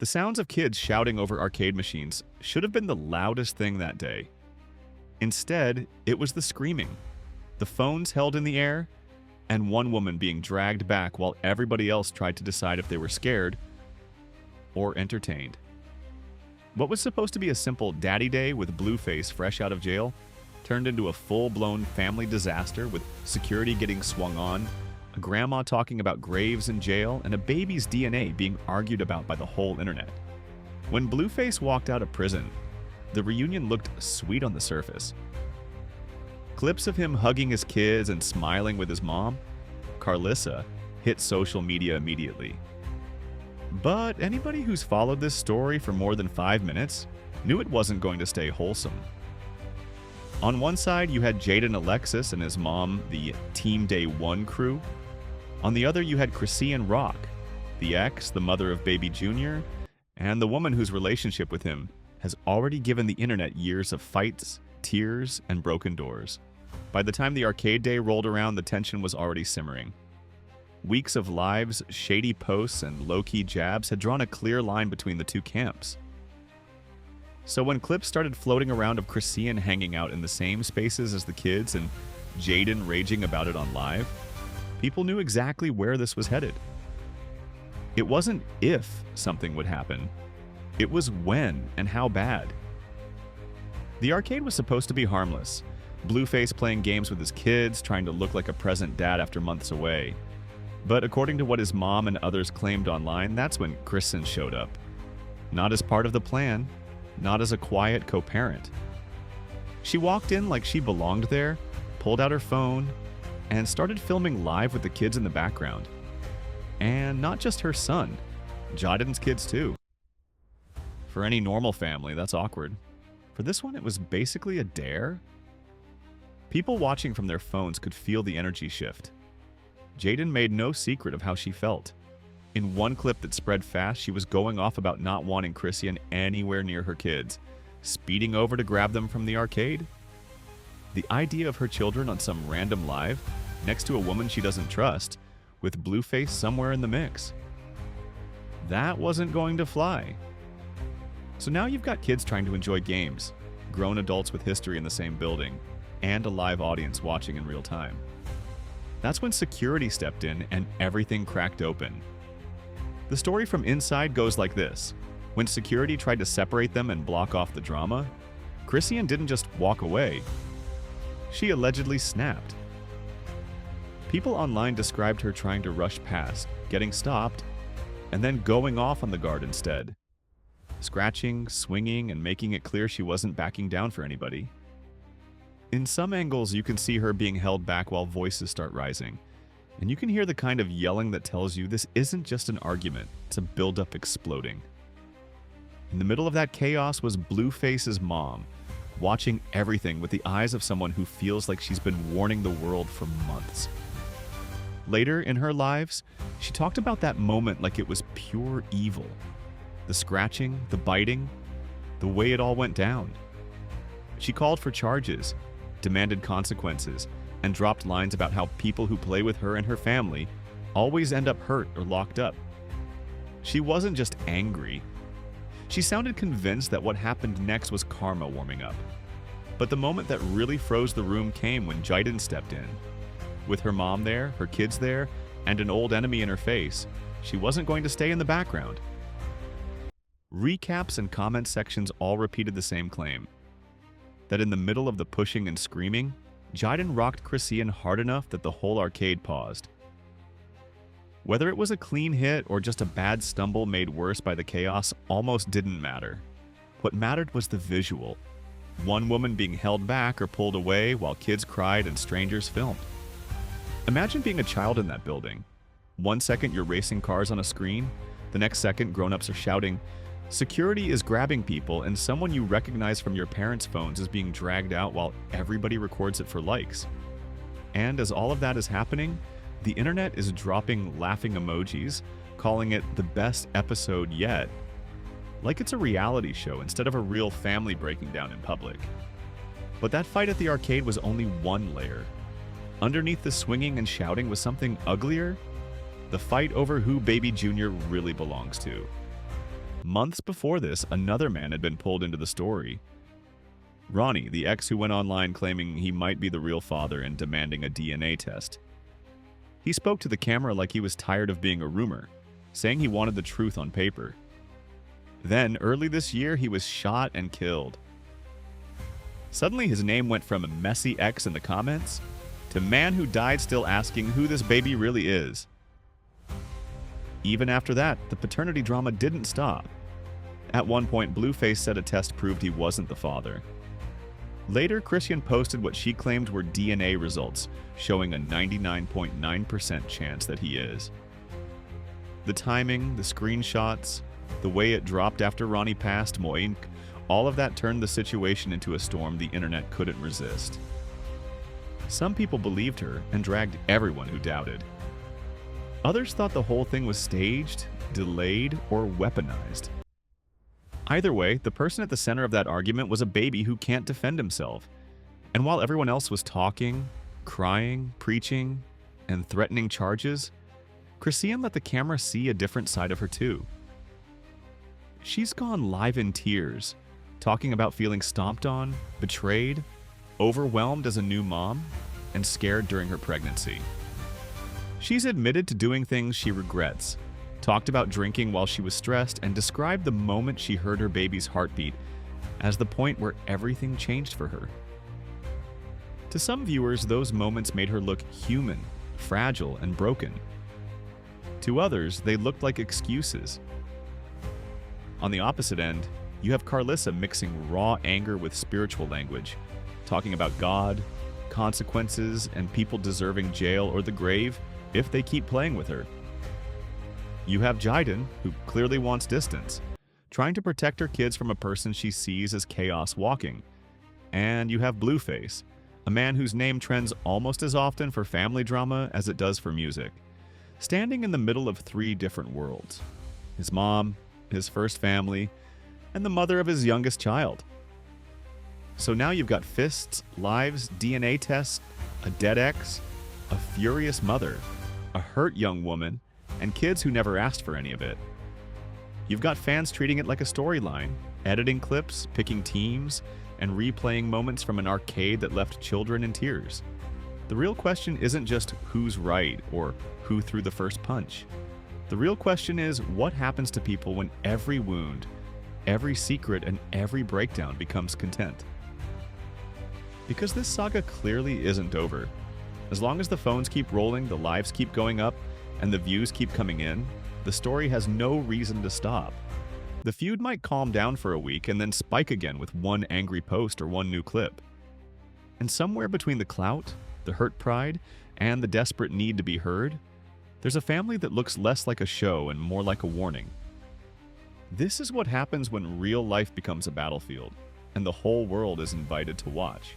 The sounds of kids shouting over arcade machines should have been the loudest thing that day. Instead, it was the screaming, the phones held in the air, and one woman being dragged back while everybody else tried to decide if they were scared or entertained. What was supposed to be a simple daddy day with Blueface fresh out of jail turned into a full-blown family disaster with security getting swung on, a grandma talking about graves in jail, and a baby's DNA being argued about by the whole internet. When Blueface walked out of prison, the reunion looked sweet on the surface. Clips of him hugging his kids and smiling with his mom, Carlissa, hit social media immediately. But anybody who's followed this story for more than 5 minutes knew it wasn't going to stay wholesome. On one side, you had Jaden Alexis and his mom, the Team Day 1 crew. On the other, you had Chrisean Rock, the ex, the mother of baby Junior, and the woman whose relationship with him has already given the internet years of fights, tears, and broken doors. By the time the arcade day rolled around, the tension was already simmering. Weeks of lives, shady posts, and low-key jabs had drawn a clear line between the two camps. So when clips started floating around of Chrisean hanging out in the same spaces as the kids and Jaden raging about it on live, people knew exactly where this was headed. It wasn't if something would happen, it was when and how bad. The arcade was supposed to be harmless, Blueface playing games with his kids, trying to look like a present dad after months away. But according to what his mom and others claimed online, that's when Chrisean showed up. Not as part of the plan, not as a quiet co-parent. She walked in like she belonged there, pulled out her phone, and started filming live with the kids in the background. And not just her son, Jaden's kids too. For any normal family, that's awkward. For this one, it was basically a dare. People watching from their phones could feel the energy shift. Jaden made no secret of how she felt. In one clip that spread fast, she was going off about not wanting Chrisean anywhere near her kids, speeding over to grab them from the arcade. The idea of her children on some random live, next to a woman she doesn't trust, with Blueface somewhere in the mix. That wasn't going to fly. So now you've got kids trying to enjoy games, grown adults with history in the same building, and a live audience watching in real time. That's when security stepped in and everything cracked open. The story from inside goes like this. When security tried to separate them and block off the drama, Chrisean didn't just walk away. She allegedly snapped. People online described her trying to rush past, getting stopped, and then going off on the guard instead. Scratching, swinging, and making it clear she wasn't backing down for anybody. In some angles, you can see her being held back while voices start rising, and you can hear the kind of yelling that tells you this isn't just an argument, it's a buildup exploding. In the middle of that chaos was Blueface's mom, watching everything with the eyes of someone who feels like she's been warning the world for months. Later in her lives, she talked about that moment like it was pure evil. The scratching, the biting, the way it all went down. She called for charges, demanded consequences, and dropped lines about how people who play with her and her family always end up hurt or locked up. She wasn't just angry. She sounded convinced that what happened next was karma warming up. But the moment that really froze the room came when Jaden stepped in. With her mom there, her kids there, and an old enemy in her face, she wasn't going to stay in the background. Recaps and comment sections all repeated the same claim. That in the middle of the pushing and screaming, Jaden rocked Chrisean hard enough that the whole arcade paused. Whether it was a clean hit or just a bad stumble made worse by the chaos almost didn't matter. What mattered was the visual. One woman being held back or pulled away while kids cried and strangers filmed. Imagine being a child in that building. 1 second you're racing cars on a screen, the next second grown-ups are shouting, "Security is grabbing people," and someone you recognize from your parents' phones is being dragged out while everybody records it for likes. And as all of that is happening, the internet is dropping laughing emojis, calling it the best episode yet. Like it's a reality show instead of a real family breaking down in public. But that fight at the arcade was only one layer. Underneath the swinging and shouting was something uglier. The fight over who baby Junior really belongs to. Months before this, another man had been pulled into the story. Ronnie, the ex who went online claiming he might be the real father and demanding a DNA test. He spoke to the camera like he was tired of being a rumor, saying he wanted the truth on paper. Then, early this year, he was shot and killed. Suddenly, his name went from a messy ex in the comments to man who died still asking who this baby really is. Even after that, the paternity drama didn't stop. At one point, Blueface said a test proved he wasn't the father. Later, Chrisean posted what she claimed were DNA results, showing a 99.9% chance that he is. The timing, the screenshots, the way it dropped after Ronnie passed, Moink, all of that turned the situation into a storm the internet couldn't resist. Some people believed her and dragged everyone who doubted. Others thought the whole thing was staged, delayed, or weaponized. Either way, the person at the center of that argument was a baby who can't defend himself. And while everyone else was talking, crying, preaching, and threatening charges, Chrisean let the camera see a different side of her too. She's gone live in tears, talking about feeling stomped on, betrayed, overwhelmed as a new mom, and scared during her pregnancy. She's admitted to doing things she regrets, talked about drinking while she was stressed, and described the moment she heard her baby's heartbeat as the point where everything changed for her. To some viewers, those moments made her look human, fragile, and broken. To others, they looked like excuses. On the opposite end, you have Carlissa mixing raw anger with spiritual language, talking about God, consequences, and people deserving jail or the grave if they keep playing with her. You have Jiden, who clearly wants distance, trying to protect her kids from a person she sees as chaos walking. And you have Blueface, a man whose name trends almost as often for family drama as it does for music, standing in the middle of three different worlds: his mom, his first family, and the mother of his youngest child. So now you've got fists, lives, DNA tests, a dead ex, a furious mother, a hurt young woman, and kids who never asked for any of it. You've got fans treating it like a storyline, editing clips, picking teams, and replaying moments from an arcade that left children in tears. The real question isn't just who's right or who threw the first punch. The real question is what happens to people when every wound, every secret, and every breakdown becomes content. Because this saga clearly isn't over. As long as the phones keep rolling, the lives keep going up, and the views keep coming in, the story has no reason to stop. The feud might calm down for a week and then spike again with one angry post or one new clip. And somewhere between the clout, the hurt pride, and the desperate need to be heard, there's a family that looks less like a show and more like a warning. This is what happens when real life becomes a battlefield, and the whole world is invited to watch.